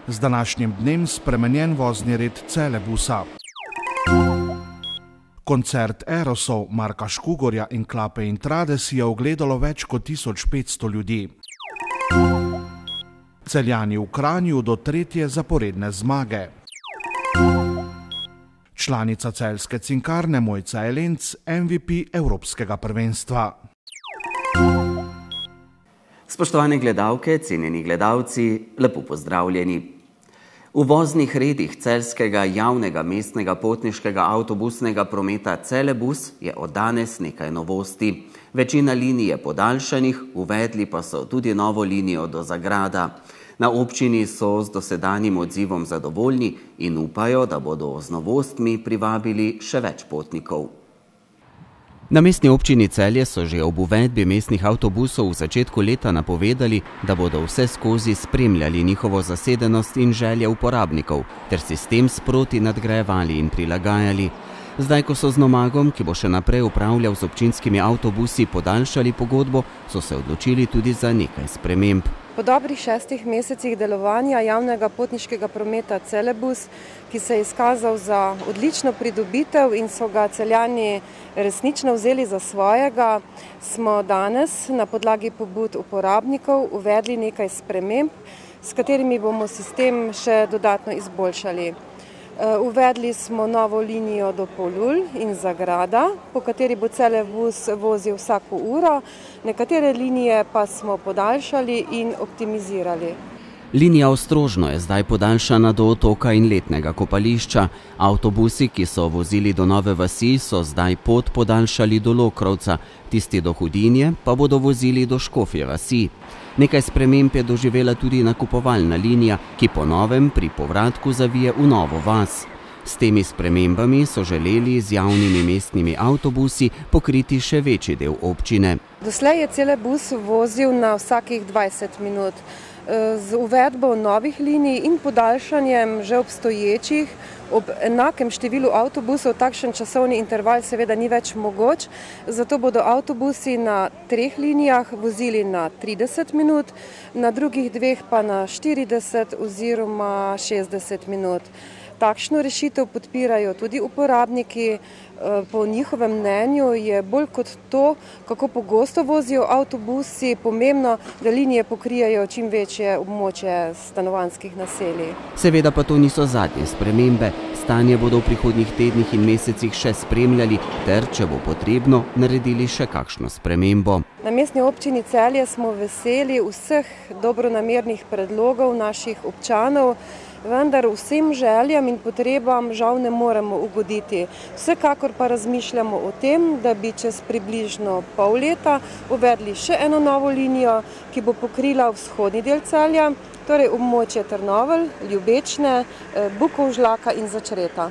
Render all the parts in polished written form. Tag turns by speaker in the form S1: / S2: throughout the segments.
S1: Z današnjim dnem spremenjen vozni red Celebusa. Koncert Erosov, Marka Škugorja in Klape in Trade si je ogledalo več kot 1500 ljudi. Celjani v Kranju do 3. zaporedne zmage. Članica celjske cinkarne Mojca Elenc, MVP Evropskega prvenstva.
S2: Spoštovane gledalke, cenjeni gledalci, lepo pozdravljeni. V voznih redih celjskega javnega mestnega potniškega avtobusnega prometa Celebus je od danes nekaj novosti. Večina linij je podaljšanih, uvedli pa so tudi novo linijo do Zagrada. Na občini so z dosedanjim odzivom zadovoljni in upajo, da bodo z novostmi privabili še več potnikov. Na mestni občini Celje so že ob uvedbi mestnih avtobusov v začetku leta napovedali, da bodo vse skozi spremljali njihovo zasedenost in želje uporabnikov, ter sistem sproti nadgrajevali in prilagajali. Zdaj, ko so z Nomagom, ki bo še naprej upravljal z občinskimi avtobusi, podaljšali pogodbo, so se odločili tudi za nekaj sprememb.
S3: Po dobrih 6 mesecih delovanja javnega potniškega prometa Celebus, ki se je izkazal za odlično pridobitev in so ga Celjani resnično vzeli za svojega, smo danes na podlagi pobud uporabnikov uvedli nekaj sprememb, s katerimi bomo sistem še dodatno izboljšali. Uvedli smo novo linijo do Polul in Zagrada, po kateri bo Celebus vozil vsako uro, nekatere linije pa smo podaljšali in optimizirali.
S2: Linija Ostrožno je zdaj podaljšana do Otoka in Letnega kopališča. Avtobusi, ki so vozili do Nove vasi, so zdaj pot podaljšali do Lokrovca, tisti do Hudinje pa bodo vozili do Škofje vasi. Nekaj sprememb je doživela tudi nakupovalna linija, ki po novem pri povratku zavije v Novo vas. S temi spremembami so želeli z javnimi mestnimi avtobusi pokriti še večji del občine.
S3: Doslej je Celebus vozil na vsakih 20 minut. Z uvedbo novih linij in podaljšanjem že obstoječih ob enakem številu avtobusov takšen časovni interval seveda ni več mogoč, zato bodo avtobusi na 3 linijah vozili na 30 minut, na drugih 2 pa na 40 oziroma 60 minut. Takšno rešitev podpirajo tudi uporabniki. Po njihovem mnenju je bolj kot to, kako pogosto vozijo avtobusi, pomembno, da linije pokrijajo čim večje območje stanovanjskih naselij.
S2: Seveda pa to niso zadnje spremembe. Stanje bodo v prihodnjih tednih in mesecih še spremljali ter, če bo potrebno, naredili še kakšno spremembo.
S3: Na mestni občini Celje smo veseli vseh dobronamernih predlogov naših občanov, vendar vsem željam in potrebam žal ne moremo ugoditi. Vsekakor pa razmišljamo o tem, da bi čez približno pol leta uvedli še eno novo linijo, ki bo pokrila vzhodni del Celja, torej območje Trnovelj, Ljubečne, Bukovžlaka in Začreta.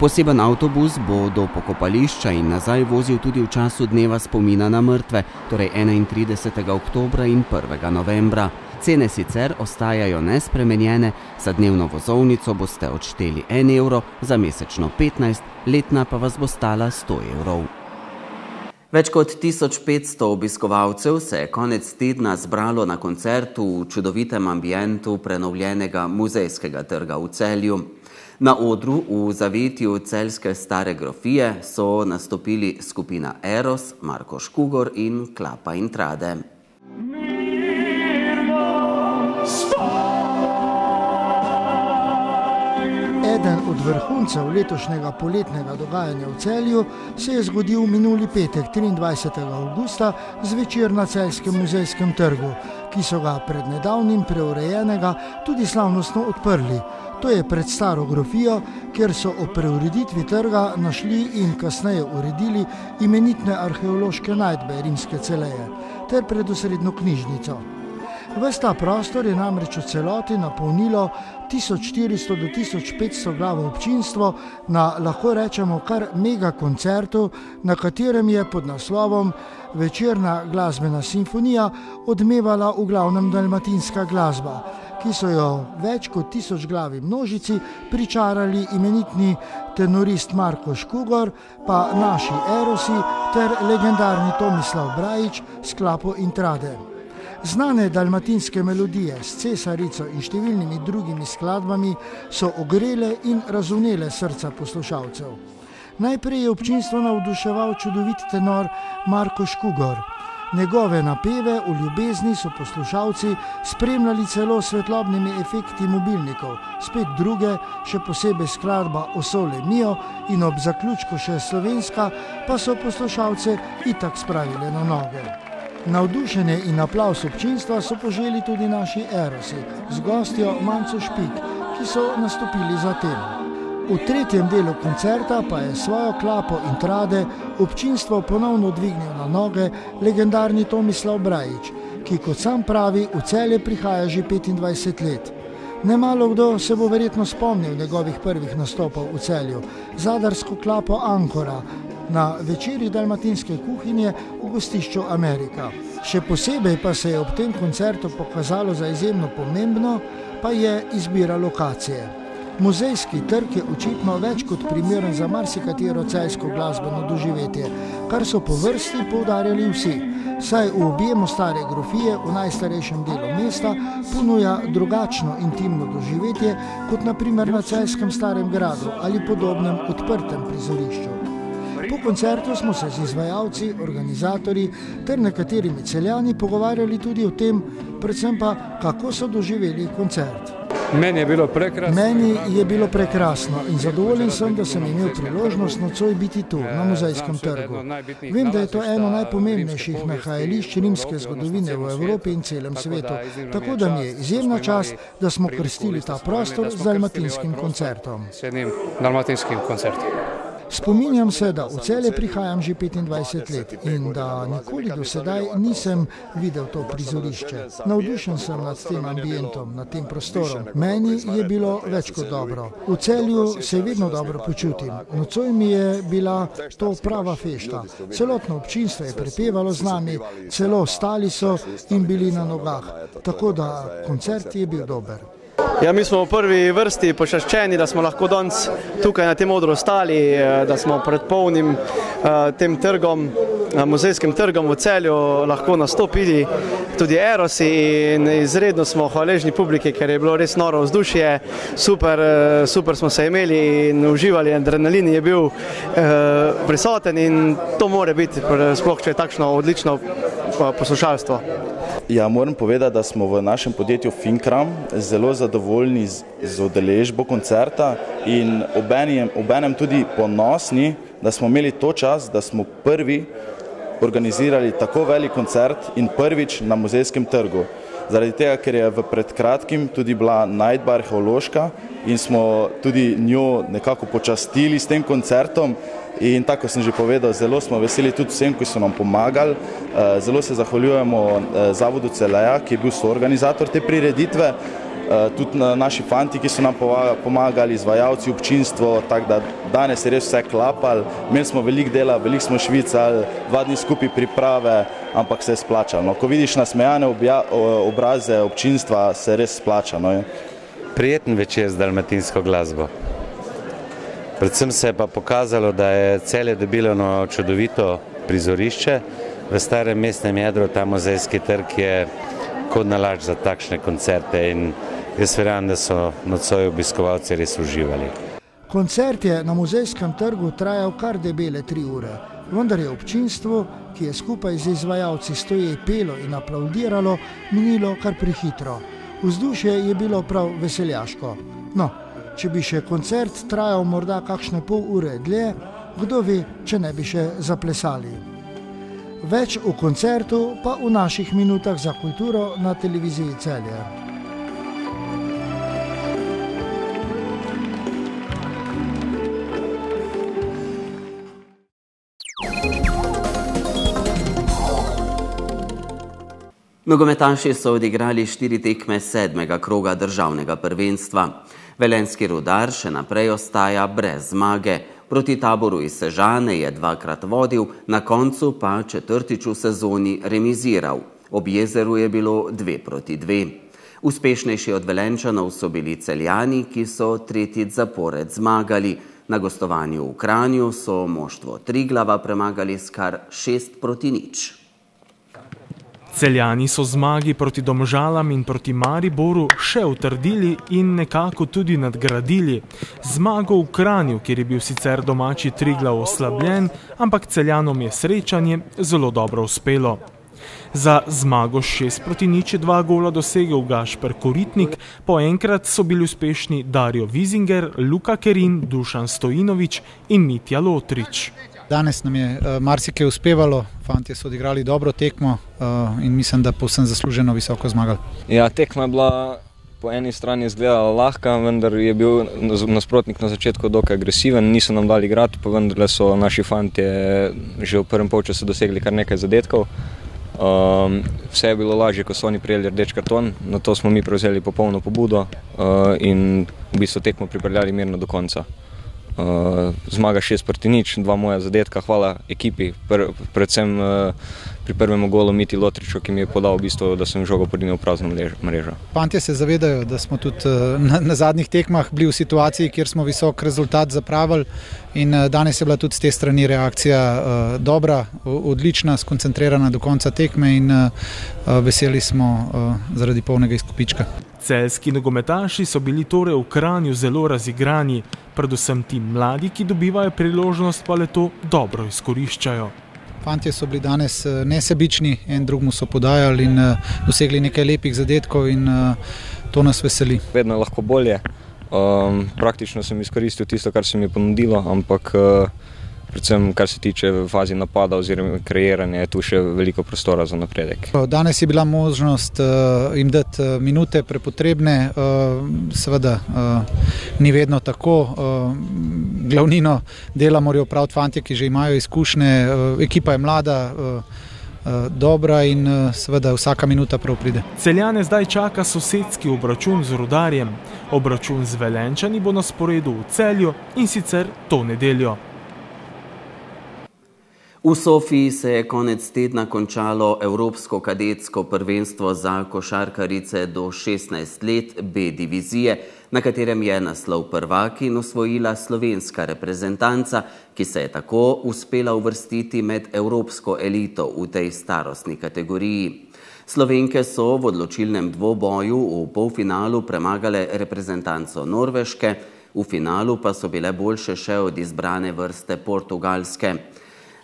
S2: Poseben avtobus bo do pokopališča in nazaj vozil tudi v času dneva spomina na mrtve, torej 31. oktobra in 1. novembra. Cene sicer ostajajo nespremenjene, za dnevno vozovnico boste odšteli 1 evro, za mesečno 15, letna pa vas bo stala 100 evrov. Več kot 1500 obiskovalcev se je konec tedna zbralo na koncertu v čudovitem ambientu prenovljenega muzejskega trga v Celju. Na odru v zavetju celjske stare grofije so nastopili skupina Eros, Marko Škugor in Klapa in Trade.
S4: Eden od vrhuncev letošnjega poletnega dogajanja v Celju se je zgodil minuli petek, 23. avgusta, zvečer na Celjskem muzejskem trgu, ki so ga pred nedavnim preurejenega tudi slavnostno odprli. To je pred staro grofijo, kjer so o preureditvi trga našli in kasneje uredili imenitne arheološke najdbe rimske Celeje ter pred osrednjo knjižnico. Ves ta prostor je namreč v celoti napolnilo 1400 do 1500 glavo občinstvo na, lahko rečemo, kar mega koncertu, na katerem je pod naslovom Večerna glasbena simfonija odmevala v glavnem dalmatinska glasba, ki so jo več kot 1000 glavi množici pričarali imenitni tenorist Marko Škugor, pa naši Erosi ter legendarni Tomislav Brajič s Klapo in Trade. Znane dalmatinske melodije s Cesarico in številnimi drugimi skladbami so ogrele in razvnele srca poslušalcev. Najprej je občinstvo navduševal čudovit tenor Marko Škugor. Njegove napeve o ljubezni so poslušalci spremljali celo s svetlobnimi efekti mobilnikov, spet druge, še posebej skladba O sole mio in ob zaključku še slovenska, pa so poslušalce itak spravili na noge. Navdušenje in aplavz občinstva so poželi tudi naši Erosi z gostjo Manco Špik, ki so nastopili za tem. V tretjem delu koncerta pa je svojo klapo in trade občinstvo ponovno dvignil na noge legendarni Tomislav Brajič, ki, kot sam pravi, v Celje prihaja že 25 let. Nemalo kdo se bo verjetno spomnil njegovih prvih nastopov v Celju, zadarsko klapo Ankora na večerji dalmatinske kuhinje v gostišču Amerika. Še posebej pa se je ob tem koncertu pokazalo za izjemno pomembno, pa je izbira lokacije. Muzejski trg je očitno več kot primeren za marsikatero celjsko glasbeno doživetje, kar so po vrsti poudarjali vsi, saj v objemu stare grofije v najstarejšem delu mesta ponuja drugačno intimno doživetje kot na primer na celjskem Starem gradu ali podobnem odprtem prizorišču. Po koncertu smo se z izvajalci, organizatorji ter nekaterimi Celjani pogovarjali tudi o tem, predvsem pa, kako so doživeli koncert.
S5: Meni je bilo prekrasno in zadovoljen sem, da sem imel priložnost nocoj biti tu, na Muzejskem trgu. Vem, da je to eno najpomembnejših nahajališč rimske zgodovine v Evropi in celem svetu, tako da mi je izjemna čast, da smo krstili ta prostor z dalmatinskim koncertom. Spominjam se, da v Celje prihajam že 25 let in da nikoli do sedaj nisem videl to prizorišče. Navdušen sem nad tem ambientom, nad tem prostorom. Meni je bilo več kot dobro. V Celju se vedno dobro počutim. Nocoj mi je bila to prava fešta. Celotno občinstvo je prepevalo z nami, celo stali so in bili na nogah. Tako da koncert je bil dober.
S6: Ja, mi smo v prvi vrsti počaščeni, da smo lahko danes tukaj na tem odru stali, da smo pred polnim tem trgom, muzejskim trgom v Celju lahko nastopili tudi Erosi in izredno smo hvaležni publiki, ker je bilo res noro vzdušje, super smo se imeli in uživali, adrenalin je bil prisoten in to more biti, sploh če je takšno odlično poslušalstvo.
S7: Ja, moram povedati, da smo v našem podjetju Finkram zelo zadovoljni z udeležbo koncerta in obenem tudi ponosni, da smo imeli to čas, da smo prvi organizirali tako velik koncert in prvič na Muzejskem trgu. Zaradi tega, ker je pred kratkim tudi bila najdba arheološka in smo tudi njo nekako počastili s tem koncertom. In tako sem že povedal, zelo smo veseli tudi vsem, ki so nam pomagali. Zelo se zahvaljujemo Zavodu Celeja, ki je bil soorganizator te prireditve, tudi naši fanti, ki so nam pomagali, izvajalci, občinstvo, tako da danes je res vse klapalo. Imeli smo veliko dela, veliko smo švicali, 2 dni skupaj priprave, ampak se je splačalo. Ko vidiš nasmejane obraze občinstva, se res splača.
S8: Prijeten večer z dalmatinsko glasbo. Predvsem se je pa pokazalo, da je Celje dobilo čudovito prizorišče. V starem mestnem jedru ta Muzejski trg je kot nalašč za takšne koncerte in jaz verjamem, da so nocoj obiskovalci res uživali.
S4: Koncert je na Muzejskem trgu trajal kar debele 3 ure, vendar je občinstvo, ki je skupaj z izvajalci stoje pelo in aplaudiralo, minilo kar prehitro. Vzdušje je bilo prav veseljaško. No, če bi še koncert trajal morda kakšne pol ure dlje, kdo ve, če ne bi še zaplesali. Več o koncertu pa v naših minutah za kulturo na televiziji Celje.
S2: Nogometaši so odigrali 4 tekme 7. kroga državnega prvenstva. Velenjski Rudar še naprej ostaja brez zmage. Proti Taboru iz Sežane je 2-krat vodil, na koncu pa 4. v sezoni remiziral. Ob Jezeru je bilo 2-2. Uspešnejši od Velenjčanov so bili Celjani, ki so 3. zapored zmagali. Na gostovanju v Kranju so moštvo Triglava premagali s kar 6-0.
S9: Celjani so zmagi proti Domžalam in proti Mariboru še utrdili in nekako tudi nadgradili. Zmago v Kranju, kjer je bil sicer domači Triglav oslabljen, ampak Celjanom je srečanje zelo dobro uspelo. Za zmago 6-0 je 2 gola dosegel Gašper Koritnik, po enkrat so bili uspešni Dario Vizinger, Luka Kerin, Dušan Stojinović in Mitja Lotrič.
S5: Danes nam je marsikaj uspevalo, fantje so odigrali dobro tekmo in mislim, da povsem zasluženo visoko zmagali.
S10: Ja, tekma je bila po eni strani izgledala lahka, vendar je bil nasprotnik na začetku dokaj agresiven, niso nam dali igrati, pa vendar so naši fantje že v prvem polčasu dosegli kar nekaj zadetkov. Vse je bilo lažje, ko so oni prijeli rdeč karton, na to smo mi prevzeli popolno pobudo in v bistvu tekmo pripeljali mirno do konca. Zmaga 6-0, 2 moja zadetka, hvala ekipi, predvsem pri prvem golu Miti Lotriču, ki mi je podal v bistvu, da sem žogo podinil v prazno mrežo. Fantje se zavedajo, da smo tudi na zadnjih tekmah bili v situaciji, kjer smo visok rezultat zapravili in danes je bila tudi z te strani reakcija dobra, odlična, skoncentrirana do konca tekme in veseli smo zaradi polnega izkupička.
S9: Celjski nogometaši so bili torej v Kranju zelo razigrani, predvsem ti mladi, ki dobivajo priložnost, pa le to dobro izkoriščajo.
S5: Fantje so bili danes nesebični, en drugmu so podajali in dosegli nekaj lepih zadetkov in to nas veseli. Vedno je lahko bolje, praktično sem izkoristil tisto, kar se mi je ponudilo, ampak predvsem kar se tiče fazi napada oziroma kreiranja, je tu še veliko prostora za napredek. Danes je bila možnost jim dati minute prepotrebne, seveda ni vedno tako, glavnino dela morajo opraviti fantje, ki že imajo izkušnje, ekipa je mlada, dobra in seveda vsaka minuta prav pride.
S9: Celjane zdaj čaka sosedski obračun z Rudarjem. Obračun z Velenjčani bo na sporedu v Celju in sicer to nedeljo.
S2: V Sofiji se je konec tedna končalo Evropsko kadetsko prvenstvo za košarkarice do 16 let B divizije, na katerem je naslov prvakinj osvojila slovenska reprezentanca, ki se je tako uspela uvrstiti med evropsko elito v tej starostni kategoriji. Slovenke so v odločilnem dvoboju v polfinalu premagale reprezentanco Norveške, v finalu pa so bile boljše še od izbrane vrste Portugalske.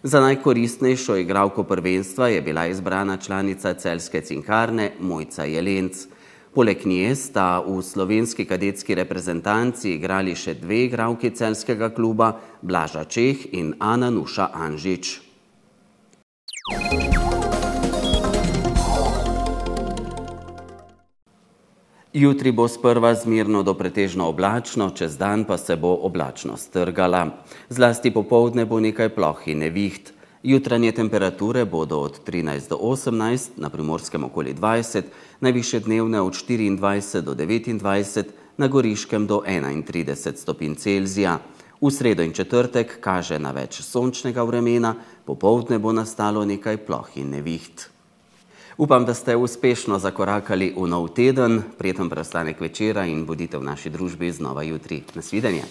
S2: Za najkoristnejšo igralko prvenstva je bila izbrana članica celjske Cinkarne Mojca Jelenc. Poleg nje sta v slovenski kadetski reprezentanci igrali še 2 igralki celjskega kluba, Blaža Čeh in Ana Nuša Anžič. Jutri bo sprva zmirno do pretežno oblačno, čez dan pa se bo oblačnost strgala. Zlasti popoldne bo nekaj ploh in neviht. Jutranje temperature bodo od 13 do 18, na Primorskem okoli 20, najvišje dnevne od 24 do 29, na Goriškem do 31 stopinj Celzija. V sredo in četrtek kaže na več sončnega vremena, popoldne bo nastalo nekaj ploh in neviht. Upam, da ste uspešno zakorakali v nov teden, prijeten preostanek večera in bodite v naši družbi znova jutri. Nasvidenje.